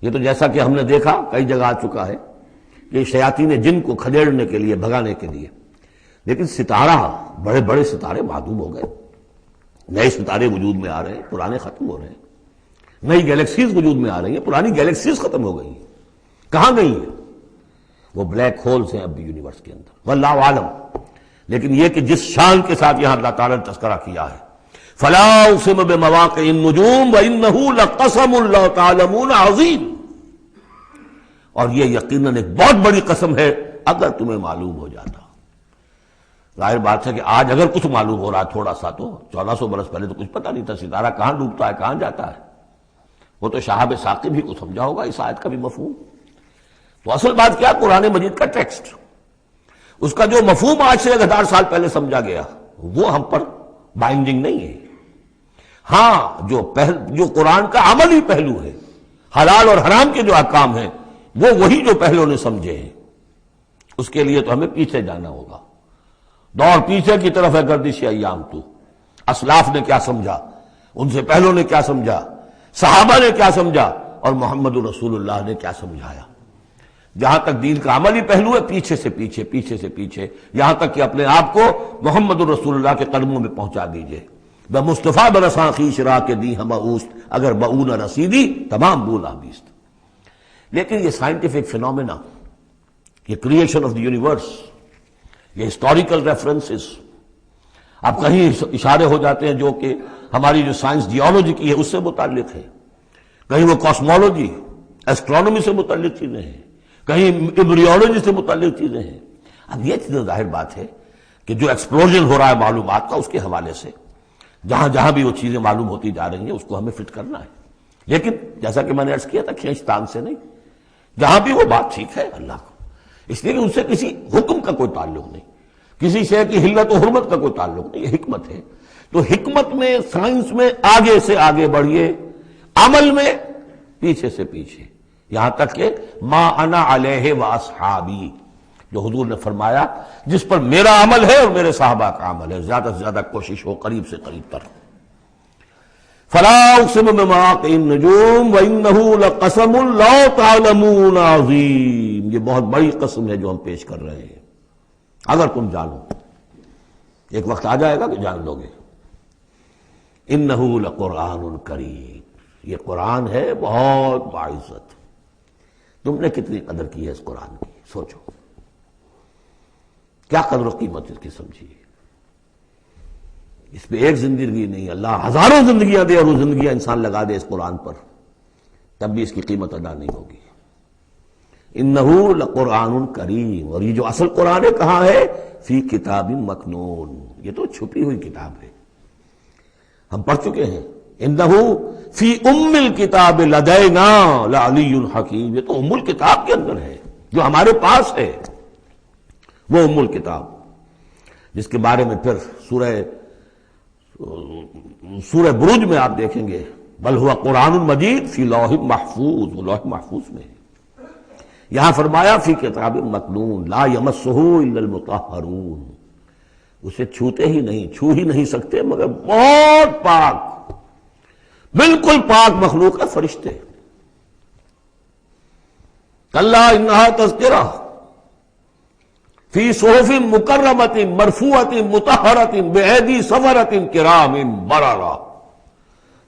Speaker 2: یہ تو جیسا کہ ہم نے دیکھا کئی جگہ آ چکا ہے کہ شیاطین جن کو کھدیڑنے کے لیے، بھگانے کے لیے، لیکن ستارہ، بڑے بڑے ستارے معدوم ہو گئے، نئے ستارے وجود میں آ رہے ہیں، پرانے ختم ہو رہے ہیں، نئی گیلیکسیز وجود میں آ رہی ہیں، پرانی گیلیکسیز ختم ہو گئی ہیں، کہاں گئی ہیں؟ وہ بلیک ہولز ہیں اب بھی یونیورس کے اندر، واللہ عالم۔ لیکن یہ کہ جس شان کے ساتھ یہاں اللہ تعالیٰ نے تذکرہ کیا ہے، فلا اقسم بمواقع النجوم وانہ لقسم لو تعلمون عظیم، اور یہ یقیناً ایک بہت بڑی قسم ہے اگر تمہیں معلوم ہو جاتا۔ ظاہر بات ہے کہ آج اگر کچھ معلوم ہو رہا ہے تھوڑا سا، تو 1400 برس پہلے تو کچھ پتہ نہیں تھا ستارہ کہاں ڈوبتا ہے، کہاں جاتا ہے، وہ تو شہاب ثاقب ہی کو سمجھا ہوگا اس آیت کا بھی مفہوم۔ تو اصل بات کیا، قرآن مجید کا ٹیکسٹ، اس کا جو مفہوم آج سے 1000 سال پہلے سمجھا گیا وہ ہم پر بائنڈنگ نہیں ہے۔ ہاں جو قرآن کا عملی پہلو ہے، حلال اور حرام کے جو احکام ہیں، وہ وہی جو پہلوں نے سمجھے ہیں، اس کے لیے تو ہمیں پیچھے جانا ہوگا، دور پیچھے کی طرف ہے، گردش ایام تو، اسلاف نے کیا سمجھا، ان سے پہلوں نے کیا سمجھا، صحابہ نے کیا سمجھا، اور محمد رسول اللہ نے کیا سمجھایا۔ جہاں تک دین کا عملی پہلو ہے، پیچھے سے پیچھے، پیچھے سے پیچھے، یہاں تک کہ اپنے آپ کو محمد رسول اللہ کے قدموں میں پہنچا دیجئے۔ بمصطفیٰ برساں خویش را کے دی ہم اوست، اگر بؤ نہ رسیدی تمام بولا بیست۔ لیکن یہ سائنٹیفک فینومینا، یہ کریشن آف دی یونیورس، یہ ہسٹوریکل ریفرنسز، اب کہیں اشارے ہو جاتے ہیں جو کہ ہماری جو سائنس جیولوجی کی ہے اس سے متعلق ہے، کہیں وہ کاسمولوجی ایسٹرونومی سے متعلق چیزیں ہیں، کہیں ایمبریولوجی سے متعلق چیزیں ہیں۔ اب یہ چیز ظاہر بات ہے کہ جو ایکسپلوژن ہو رہا ہے معلومات کا، اس کے حوالے سے جہاں جہاں بھی وہ چیزیں معلوم ہوتی جا رہی ہیں اس کو ہمیں فٹ کرنا ہے، لیکن جیسا کہ میں نے عرض کیا تھا کھینچ تان سے نہیں، جہاں بھی وہ بات ٹھیک ہے اللہ کو، اس لیے کہ ان سے کسی حکم کا کوئی تعلق نہیں، کسی شے کی حلت و حرمت کا کوئی تعلق نہیں، یہ حکمت ہے۔ تو حکمت میں، سائنس میں آگے سے آگے بڑھیے، عمل میں پیچھے سے پیچھے، یہاں تک کہ ما انا علیہ واصحابی، جو حضور نے فرمایا جس پر میرا عمل ہے اور میرے صحابہ کا عمل ہے، زیادہ سے زیادہ کوشش ہو قریب سے قریب تر۔ فلا اقسم بمواقع النجوم وانه لقسم لو تعلمون عظیم، یہ بہت بڑی قسم ہے جو ہم پیش کر رہے ہیں، اگر تم جانو، ایک وقت آ جائے گا کہ جان لو گے۔ انہ لقرآن کریم، یہ قرآن ہے بہت باعزت، تم نے کتنی قدر کی ہے اس قرآن کی، سوچو کیا قدر و قیمت اس کی سمجھیے۔ اس پہ ایک زندگی نہیں، اللہ ہزاروں زندگیاں دے اور وہ زندگیاں انسان لگا دے اس قرآن پر، تب بھی اس کی قیمت ادا نہیں ہوگی۔ انہ لقرآن کریم، اور یہ جو اصل قرآن ہے کہاں ہے؟ فی کتاب مکنون، یہ تو چھپی ہوئی کتاب ہے، ہم پڑھ چکے ہیں۔ انہ فی ام الکتاب لدینا لعلی حکیم، یہ تو ام الکتاب کے اندر ہے جو ہمارے پاس ہے، وہ ام الکتاب جس کے بارے میں پھر سورہ بروج میں آپ دیکھیں گے بل ہوا قرآن مجید فی لوح محفوظ، وہ لوح محفوظ میں ہے۔ یہاں فرمایا فی کتاب مکنون لا یمسہ الا المطہرون، اسے چھوتے ہی نہیں، چھو ہی نہیں سکتے مگر بہت پاک، بالکل پاک مخلوق ہے، فرشتے۔ کلا انہا تذکرہ فی صحف مکرمۃ مرفوعۃ مطہرۃ بایدی سفرۃ کرام بررہ،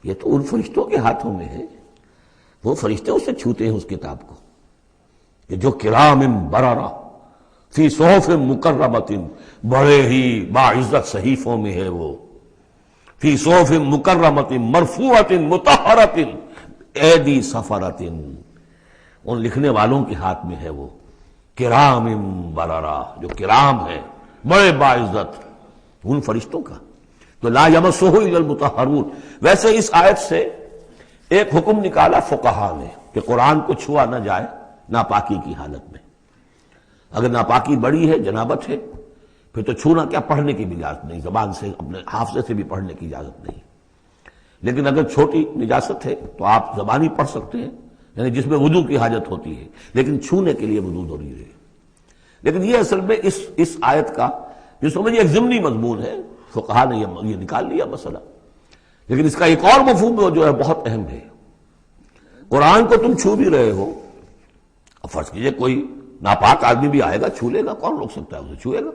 Speaker 2: یہ تو ان فرشتوں کے ہاتھوں میں ہے، وہ فرشتے اسے چھوتے ہیں اس کتاب کو، کہ جو کرام بررہ فی صحف مکرمۃ، بڑے ہی باعزت صحیفوں میں ہے وہ، فی صحف مکرمۃ مرفوعۃ مطہرۃ ایدی سفرۃ، ان لکھنے والوں کے ہاتھ میں ہے وہ، کرام بررہ، جو کرام ہے بڑے باعزت، ان فرشتوں کا۔ تو لا یمسہ الا المطہرون۔ ویسے اس آیت سے ایک حکم نکالا فقہا نے کہ قرآن کو چھوا نہ جائے ناپاکی کی حالت میں، اگر ناپاکی بڑی ہے، جنابت ہے، پھر تو چھونا کیا، پڑھنے کی بھی اجازت نہیں، زبان سے اپنے حافظے سے بھی پڑھنے کی اجازت نہیں، لیکن اگر چھوٹی نجاست ہے تو آپ زبانی پڑھ سکتے ہیں، یعنی جس میں وضو کی حاجت ہوتی ہے، لیکن چھونے کے لیے وضو ضروری ہے۔ لیکن یہ اصل میں اس آیت کا جو سمجھیے ایک ضمنی مضمون ہے، فقہا نے یہ نکال لیا مسئلہ، لیکن اس کا ایک اور مفہوم جو ہے بہت اہم ہے۔ قرآن کو تم چھو بھی رہے ہو، اب فرض کیجئے کوئی ناپاک آدمی بھی آئے گا چھو لے گا، کون روک سکتا ہے اسے، چھوئے گا،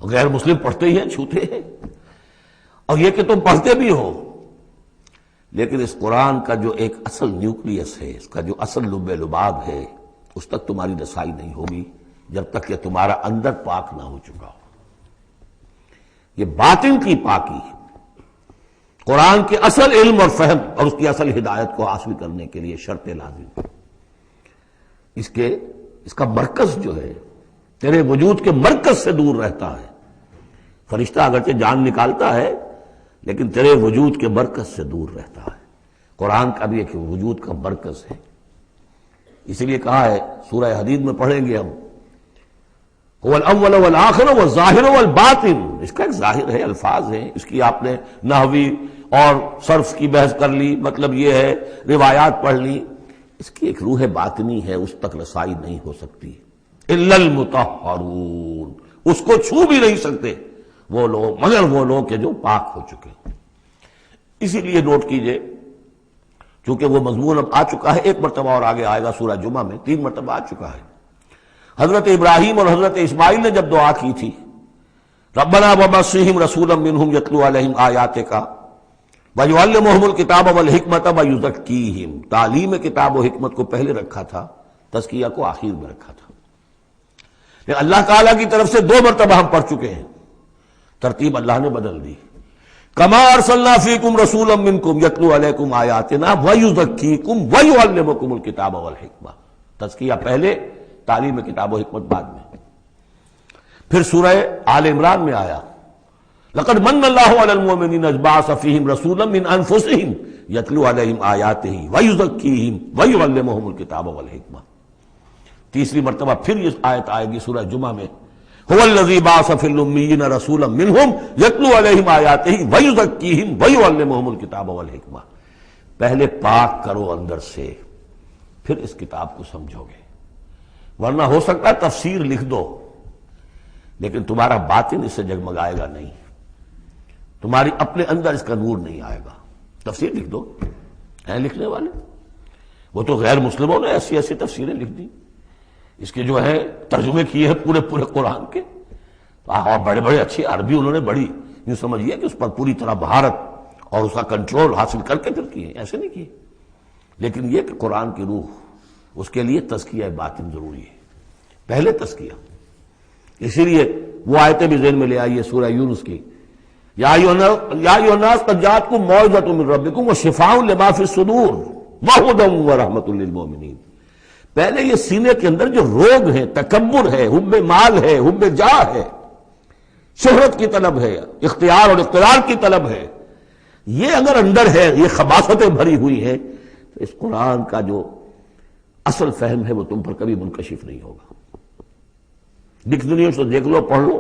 Speaker 2: غیر مسلم پڑھتے ہی ہیں، چھوتے ہیں، اور یہ کہ تم پڑھتے بھی ہو، لیکن اس قرآن کا جو ایک اصل نیوکلیس ہے، اس کا جو اصل لب لباب ہے، اس تک تمہاری رسائی نہیں ہوگی جب تک کہ تمہارا اندر پاک نہ ہو چکا ہو۔ یہ باطن کی پاکی قرآن کے اصل علم اور فہم اور اس کی اصل ہدایت کو حاصل کرنے کے لیے شرط لازم، اس کا مرکز جو ہے تیرے وجود کے مرکز سے دور رہتا ہے۔ فرشتہ اگرچہ جان نکالتا ہے لیکن تیرے وجود کے مرکز سے دور رہتا ہے۔ قرآن کا بھی ایک وجود کا مرکز ہے، اسی لیے کہا ہے سورہ حدید میں پڑھیں گے ہم، هو الاول والآخر والظاہر والباطن، اس کا ایک ظاہر ہے، الفاظ ہیں، اس کی آپ نے نحوی اور صرف کی بحث کر لی، مطلب یہ ہے روایات پڑھ لی، اس کی ایک روح باطنی ہے، اس تک رسائی نہیں ہو سکتی الا المطہرون، اس کو چھو بھی نہیں سکتے وہ لوگ مگر وہ لوگ کہ جو پاک ہو چکے۔ اسی لیے نوٹ کیجئے، چونکہ وہ مضمون اب آ چکا ہے، ایک مرتبہ اور آگے آئے گا سورہ جمعہ میں، 3 مرتبہ آ چکا ہے۔ حضرت ابراہیم اور حضرت اسماعیل نے جب دعا کی تھی ربنا وبعث فیہم رسولا منہم یتلو علیہم آیاتک وَيُعَلِّمُهُمُ الْكِتَابَ وَالْحِکْمَةَ وَيُزَکِّیہم، تعلیم کتاب و حکمت کو پہلے رکھا تھا، تزکیہ کو آخر میں رکھا تھا۔ لیکن اللہ تعالیٰ کی طرف سے 2 مرتبہ ہم پڑھ چکے ہیں، ترتیب اللہ نے بدل دی۔ کما ارسلنا فیکم رسولا منکم یتلو علیکم آیاتنا ویزکیکم ویعلمکم الکتاب والحکمہ، تزکیہ پہلے، تعلیم کتاب و حکمت بعد میں۔ پھر سورہ آل عمران میں آیا لقد من اللہ علی المؤمنین اذ بعث فیہم رسولا من انفسہم یتلو علیہم آیاتہ ویزکیہم ویعلمہم الکتاب والحکمہ۔ تیسری مرتبہ پھر یہ آیت آئے گی سورہ جمعہ میں، هو الذی بعث فی الامیین رسولا منہم یتلو علیہم آیاتہ ویزکیہم ویعلمہم الکتاب والحکمہ۔ پہلے پاک کرو اندر سے، پھر اس کتاب کو سمجھو گے، ورنہ ہو سکتا ہے تفسیر لکھ دو لیکن تمہارا باطن اس سے جگمگائے گا نہیں، تمہاری اپنے اندر اس کا نور نہیں آئے گا۔ تفسیر لکھ دو، ہیں لکھنے والے، وہ تو غیر مسلموں نے ایسی ایسی تفسیریں لکھ دی، اس کے جو ہے ترجمے کیے ہیں پورے قرآن کے، اور بڑے بڑے اچھی عربی انہوں نے بڑی یوں سمجھیے کہ اس پر پوری طرح مہارت اور اس کا کنٹرول حاصل کر کے پھر کیے، ایسے نہیں کیے۔ لیکن یہ کہ قرآن کی روح، اس کے لیے تزکیہ باطن ضروری ہے، پہلے تزکیہ۔ اسی لیے وہ آیتیں بھی ذہن میں لے آئیے سورہ یونس کی، یا ایھا الناس قد جاءتکم موعظۃ من ربکم وشفاء لما فی الصدور وہدی ورحمۃ للمؤمنین۔ پہلے یہ سینے کے اندر جو روگ ہیں، تکبر ہے، حب مال ہے، حب جاہ ہے، شہرت کی طلب ہے، اختیار اور اقتدار کی طلب ہے، یہ اگر اندر ہے، یہ خباثتیں بھری ہوئی ہیں، تو اس قرآن کا جو اصل فہم ہے وہ تم پر کبھی منکشف نہیں ہوگا۔ ڈکشنریوں سے دیکھ لو، پڑھ لو،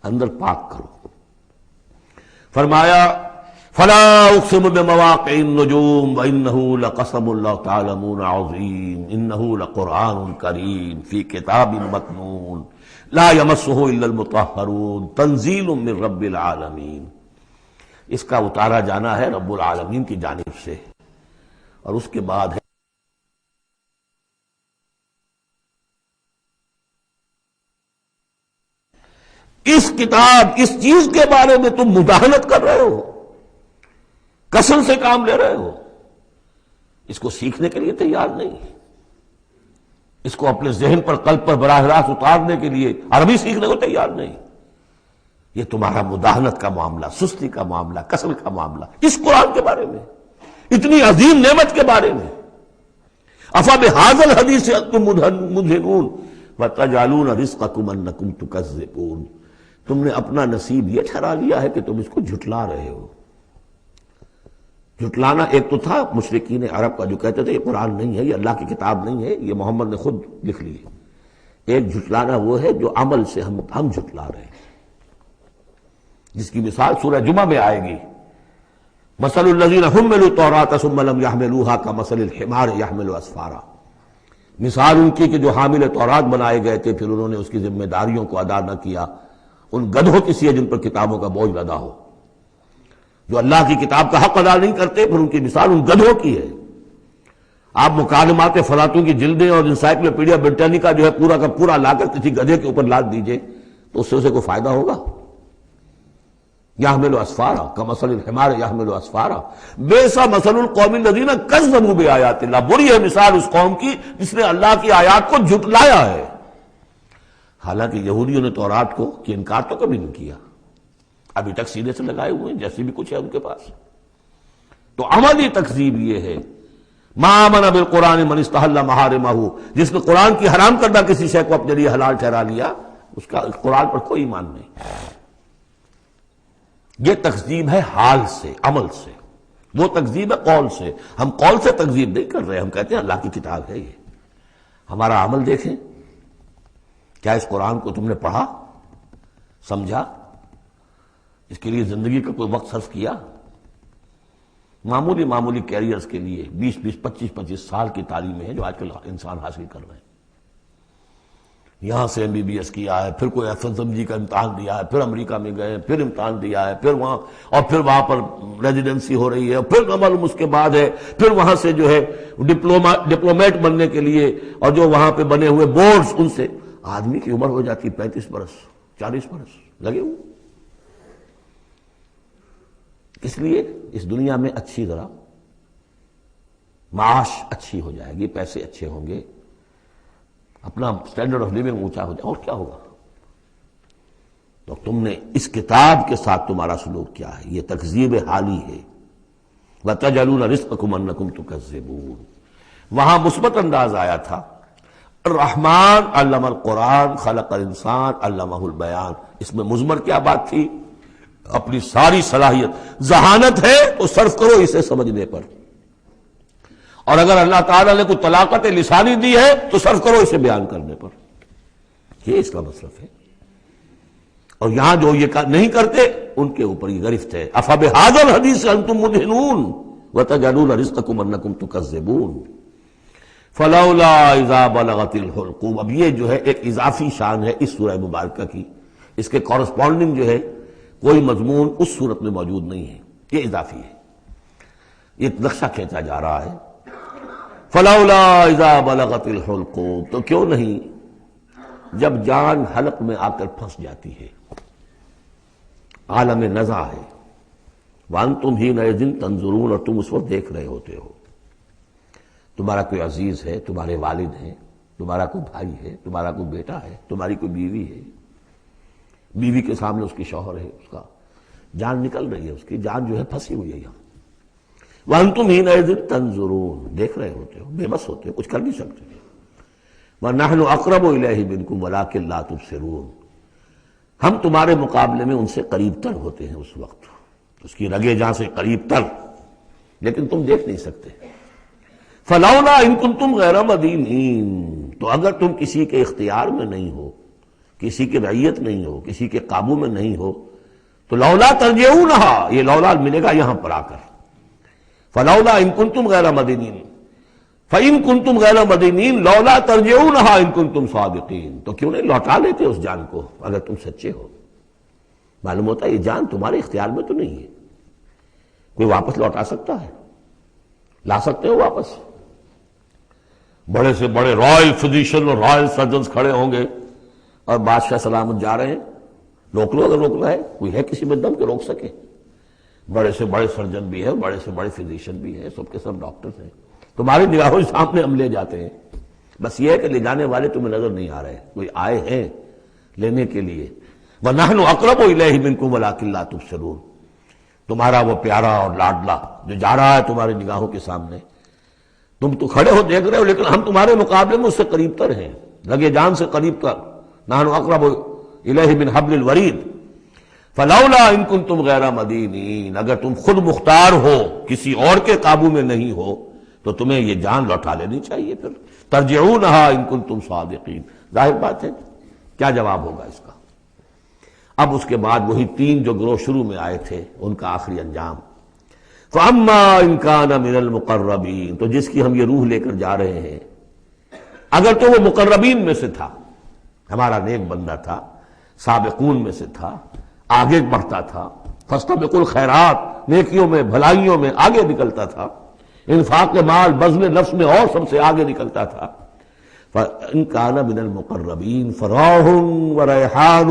Speaker 2: اندر پاک کرو۔ فرمایا فلا اقسم بمواقع النجوم وانه لقسم لو تعلمون عظیم انه لقرآن کریم فی کتاب مکنون لا یمسه الا المطہرون تنزیل من رب العالمین۔ اس کا اتارا جانا ہے رب العالمین کی جانب سے، اور اس کے بعد ہے اس کتاب، اس چیز کے بارے میں تم مداہنت کر رہے ہو، کسل سے کام لے رہے ہو، اس کو سیکھنے کے لیے تیار نہیں، اس کو اپنے ذہن پر، قلب پر براہ راست اتارنے کے لیے عربی سیکھنے کو تیار نہیں۔ یہ تمہارا مداہنت کا معاملہ، سستی کا معاملہ، کسل کا معاملہ، اس قرآن کے بارے میں، اتنی عظیم نعمت کے بارے میں۔ افبہذا الحدیث انتم مدہنون وتجعلون رزقکم انکم تکذبون۔ تم نے اپنا نصیب یہ ٹھہرا لیا ہے کہ تم اس کو جھٹلا رہے ہو۔ جھٹلانا ایک تو تھا مشرکین عرب کا جو کہتے تھے یہ قرآن نہیں ہے، یہ اللہ کی کتاب نہیں ہے، یہ محمد نے خود لکھ لی ہے۔ ایک جھٹلانا وہ ہے جو عمل سے ہم جھٹلا رہے ہیں، جس کی مثال سورہ جمعہ میں آئے گی، مثل الذین حملوا التوراۃ ثم لم يحملوها كمثل الحمار يحمل اسفارا۔ مثال ان کی کہ جو حامل تورات بنائے گئے تھے پھر انہوں نے اس کی ذمہ داریوں کو ادا نہ کیا، ان گدھوں کی سی ہے جن پر کتابوں کا بوجھ لدا ہو۔ جو اللہ کی کتاب کا حق ادا نہیں کرتے پھر ان کی مثال ان گدھوں کی ہے۔ آپ مکالمات فلاطوں کی جلدیں اور انسائکلوپیڈیا برٹانیکا جو ہے پورا کا پورا لا کر کسی گدھے کے اوپر لاد دیجئے تو اس سے اسے کوئی فائدہ ہوگا؟ یحمل اسفارا کمثل الحمار یحمل اسفارا بیسا مثل القوم الذین کذبوا بآیات اللہ۔ بری ہے مثال اس قوم کی جس نے اللہ کی آیات کو جھٹلایا ہے۔ حالانکہ یہودیوں نے تورات کو کہ انکار تو کبھی نہیں کیا، ابھی تک سینے سے لگائے ہوئے ہیں جیسے بھی کچھ ہے ان کے پاس۔ تو عملی تکذیب یہ ہے، ما آمن بالقرآن من استحل محارمہ، جس نے قرآن کی حرام کردہ کسی شے کو اپنے لیے حلال ٹھہرا لیا، اس کا قرآن پر کوئی ایمان نہیں۔ یہ تکذیب ہے حال سے، عمل سے، وہ تکذیب ہے قول سے۔ ہم قول سے تکذیب نہیں کر رہے، ہم کہتے ہیں اللہ کی کتاب ہے یہ۔ ہمارا عمل دیکھیں، کیا اس قرآن کو تم نے پڑھا، سمجھا، اس کے لیے زندگی کا کوئی وقت صرف کیا؟ معمولی کیریئرز کے لیے 20 25 سال کی تعلیمیں ہیں جو آج کل انسان حاصل کر رہے ہیں۔ یہاں سے MBBS کیا ہے، پھر کوئی FSMG کا امتحان دیا ہے، پھر امریکہ میں گئے، پھر امتحان دیا ہے، پھر وہاں، اور پھر وہاں پر ریزیڈنسی ہو رہی ہے، پھر عمل اس کے بعد ہے، پھر وہاں سے جو ہے ڈپلومیٹ بننے کے لیے، اور جو وہاں پہ بنے ہوئے بورڈز، ان سے آدمی کی عمر ہو جاتی 35 برس 40 برس لگے ہوئے۔ اس لیے اس دنیا میں اچھی ذرا معاش اچھی ہو جائے گی، پیسے اچھے ہوں گے، اپنا سٹینڈرڈ آف لیونگ اونچا ہو جائے، اور کیا ہوگا؟ تو تم نے اس کتاب کے ساتھ تمہارا سلوک کیا ہے، یہ تکذیب حالی ہے۔ وَتَجْعَلُونَ رِزْقَكُمْ أَنَّكُمْ تُكَذِّبُونَ۔ وہاں مثبت انداز آیا تھا، الرحمن علم القرآن خلق الانسان علمہ البیان۔ اس میں مضمر کیا بات تھی؟ اپنی ساری صلاحیت، ذہانت ہے تو صرف کرو اسے سمجھنے پر، اور اگر اللہ تعالیٰ نے کوئی طلاقت لسانی دی ہے تو صرف کرو اسے بیان کرنے پر۔ یہ اس کا مصرف ہے، اور یہاں جو یہ نہیں کرتے ان کے اوپر یہ گرفت ہے۔ افبہذا الحدیث انتم مدہنون وتجعلون رزقکم انکم تکذبون فلولا اذا بلغت الحلقوم۔ اب یہ جو ہے ایک اضافی شان ہے اس سورہ مبارکہ کی، اس کے کورسپونڈنگ جو ہے کوئی مضمون اس صورت میں موجود نہیں ہے، یہ اضافی ہے، یہ نقشہ کھینچا جا رہا ہے۔ فلولا اذا بلغت الحلقوم، تو کیوں نہیں جب جان حلق میں آ کر پھنس جاتی ہے، عالم نزع ہے، وانتم حینئذ تنظرون، اور تم اس وقت دیکھ رہے ہوتے ہو، تمہارا کوئی عزیز ہے، تمہارے والد ہیں، تمہارا کوئی بھائی ہے، تمہارا کوئی بیٹا ہے، تمہاری کوئی بیوی ہے، بیوی کے سامنے اس کی شوہر ہے، اس کا جان نکل رہی ہے، اس کی جان جو ہے پھنسی ہوئی ہے یہاں۔ وانتم حینئذ تنظرون، دیکھ رہے ہوتے ہو، بے بس ہوتے ہو، کچھ کر نہیں سکتے۔ وَنَحْنُ أَقْرَبُ إِلَيْهِ مِنْكُمْ وَلَٰكِن لَا تُبْصِرُونَ، ہم تمہارے مقابلے میں ان سے قریب تر ہوتے ہیں، اس وقت اس کی رگے جہاں سے قریب تر، لیکن تم دیکھ نہیں سکتے۔ فَلَوْلَا إِن كُنتُمْ غَيْرَ مَدِينِينَ، تو اگر تم کسی کے اختیار میں نہیں ہو، کسی کی رعیت نہیں ہو، کسی کے قابو میں نہیں ہو، تو لولا ترجعونہا، یہ لولا ملے گا یہاں پر آ کر۔ فَلَوْلَا إِن كُنتُمْ غَيْرَ مَدِينِينَ فَإِن كُنتُمْ غَيْرَ مَدِينِينَ لَوْلَا تَرْجِعُونَهَا إِن كُنتُمْ صَادِقِينَ، تو کیوں نہیں لوٹا لیتے اس جان کو اگر تم سچے ہو؟ معلوم ہوتا ہے یہ جان تمہارے اختیار میں تو نہیں ہے، کوئی واپس لوٹا سکتا ہے؟ لا سکتے ہو واپس؟ بڑے سے بڑے رائل فزیشین اور رائل سرجنز کھڑے ہوں گے اور بادشاہ سلامت جا رہے ہیں، روک لو اگر روکنا ہے، کوئی ہے کسی میں دم کہ روک سکے؟ بڑے سے بڑے سرجن بھی ہے، بڑے سے بڑے فزیشین بھی ہے، سب کے سب ڈاکٹرز ہیں، تمہاری نگاہوں کے سامنے ہم لے جاتے ہیں، بس یہ ہے کہ لے جانے والے تمہیں نظر نہیں آ رہے، کوئی آئے ہیں لینے کے لیے۔ وَنَحْنُ أَقْرَبُ إِلَيْهِ مِنْكُمْ وَلَٰكِن لَا تُبْصِرُونَ، تمہارا وہ پیارا اور لاڈلا جو جا رہا ہے تمہاری نگاہوں کے سامنے، تم تو کھڑے ہو دیکھ رہے ہو، لیکن ہم تمہارے مقابلے میں اس سے قریب تر ہیں، لگے جان سے قریب تر۔ نحن اقرب الیہ من حبل الورید فلولا ان کنتم غیر مدینین، اگر تم خود مختار ہو، کسی اور کے قابو میں نہیں ہو، تو تمہیں یہ جان لوٹا لینی چاہیے۔ پھر ترجعونہا ان کنتم صادقین، ظاہر بات ہے کیا جواب ہوگا اس کا؟ اب اس کے بعد وہی تین جو گروہ شروع میں آئے تھے ان کا آخری انجام، فَأَمَّا إِن كَانَ مِنَ الْمُقَرَّبِينَ، تو جس کی ہم یہ روح لے کر جا رہے ہیں، اگر تو وہ مقربین میں سے تھا، ہمارا نیک بندہ تھا، سابقون میں سے تھا، آگے بڑھتا تھا، فاستبقوا الخیرات، نیکیوں میں بھلائیوں میں آگے نکلتا تھا، انفاق مال بذل نفس میں اور سب سے آگے نکلتا تھا، فَإِن كَانَ مِنَ الْمُقَرَّبِينَ فَرَاحٌ وَرَيْحَانٌ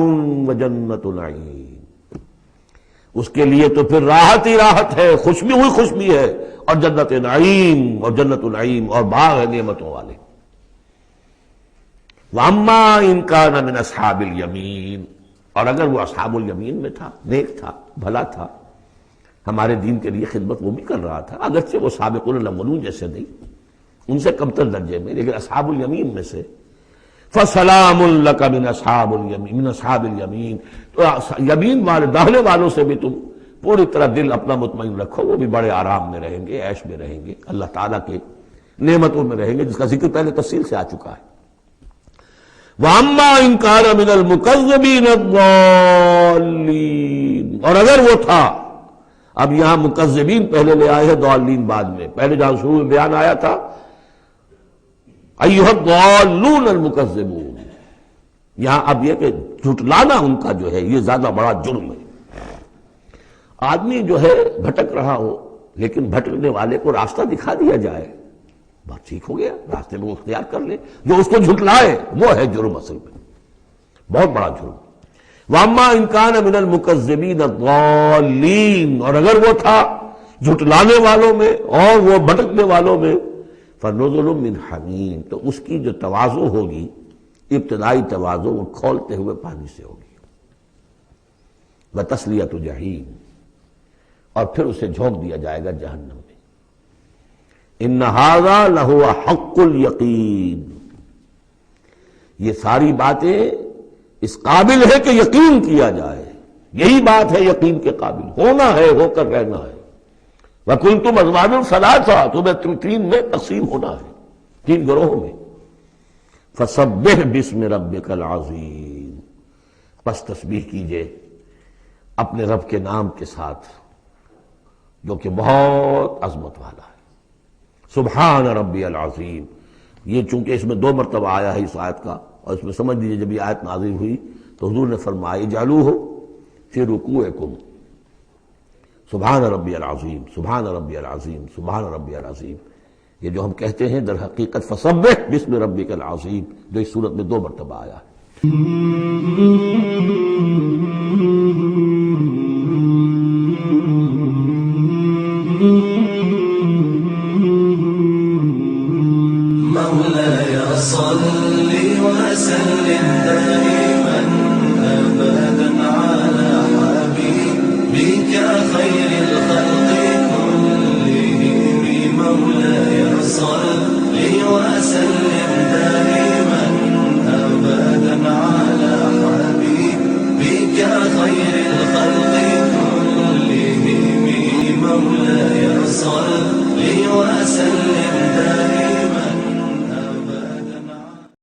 Speaker 2: وَجَنَّةُ نَعِيمٍ، اس کے لیے تو پھر راحت ہی راحت ہے، خوشبی ہوئی خوشبی ہے، اور جنت نعیم، اور جنت النعیم اور باغ ہے نعمتوں والے۔ وَأَمَّا إِن كَانَ مِنْ أَصْحَابِ الْيَمِينَ، اور اگر وہ اصحاب الیمین میں تھا، نیک تھا، بھلا تھا، ہمارے دین کے لیے خدمت وہ بھی کر رہا تھا، اگرچہ وہ سابقون الاولون جیسے نہیں، ان سے کمتر درجے میں، لیکن اصحاب الیمین میں سے، فَسَلَامٌ لَكَ مِنْ أَصْحَابِ الْيَمِينَ، مِنْ أَصْحَابِ الْيَمِينَ، تو یمین والے داہنے والوں سے بھی تم پوری طرح دل اپنا مطمئن رکھو، وہ بھی بڑے آرام میں رہیں گے، عیش میں رہیں گے، اللہ تعالیٰ کے نعمتوں میں رہیں گے، جس کا ذکر پہلے تفصیل سے آ چکا ہے۔ وَأَمَّا إِن كَانَ مِنَ الْمُكَذِّبِينَ الضَّالِّينَ، اور اگر وہ تھا، اب یہاں مکذبین پہلے لے آئے ہیں، ضالین بعد میں، پہلے جہاں شروع میں بیان آیا تھا ایھا الضالون المکذبون، یہاں اب یہ کہ جھٹلانا ان کا جو ہے یہ زیادہ بڑا جرم ہے۔ آدمی جو ہے بھٹک رہا ہو، لیکن بھٹکنے والے کو راستہ دکھا دیا جائے، بات ٹھیک ہو گیا، راستے میں وہ اختیار کر لے، جو اس کو جھٹلائے وہ ہے جرم، اصل میں بہت بڑا جرم۔ واما ان کان من المکذبین الضالین، اور اگر وہ تھا جھٹلانے والوں میں اور وہ بھٹکنے والوں میں، فنزل من حمیم، تو اس کی جو تواضع ہوگی، ابتدائی تواضع، وہ کھولتے ہوئے پانی سے ہوگی، وتصلیۃ جحیم، اور پھر اسے جھونک دیا جائے گا جہنم میں۔ ان ھذا لہو حق الیقین، یہ ساری باتیں اس قابل ہے کہ یقین کیا جائے، یہی بات ہے یقین کے قابل، ہونا ہے، ہو کر رہنا ہے۔ وَكُنْتُمْ أَزْوَاجًا ثَلَاثًا، تمہیں تین میں تقسیم ہونا ہے، تین گروہوں میں۔ فَسَبِّحْ بِاسْمِ رَبِّكَ الْعَظِيمِ، پس تسبیح کیجئے اپنے رب کے نام کے ساتھ جو کہ بہت عظمت والا ہے۔ سبحان ربی العظیم، یہ چونکہ اس میں 2 مرتبہ آیا ہے اس آیت کا، اور اس میں سمجھ لیجیے جب یہ آیت نازل ہوئی تو حضور نے فرمایا اجعلوہ فی رکوعکم، سبحان ربی العظیم، سبحان ربی العظیم، سبحان ربی العظیم، یہ جو ہم کہتے ہیں در حقیقت فسبح باسم ربک العظیم، جو اس صورت میں 2 مرتبہ آیا ہے۔
Speaker 1: مولاي صل وسلم دائما أبدا على حبيبك خير الخلق كلهم، مولاي صل وسلم دائما أبدا على حبيبك خير الخلق كلهم، مولاي صل وسلم دائما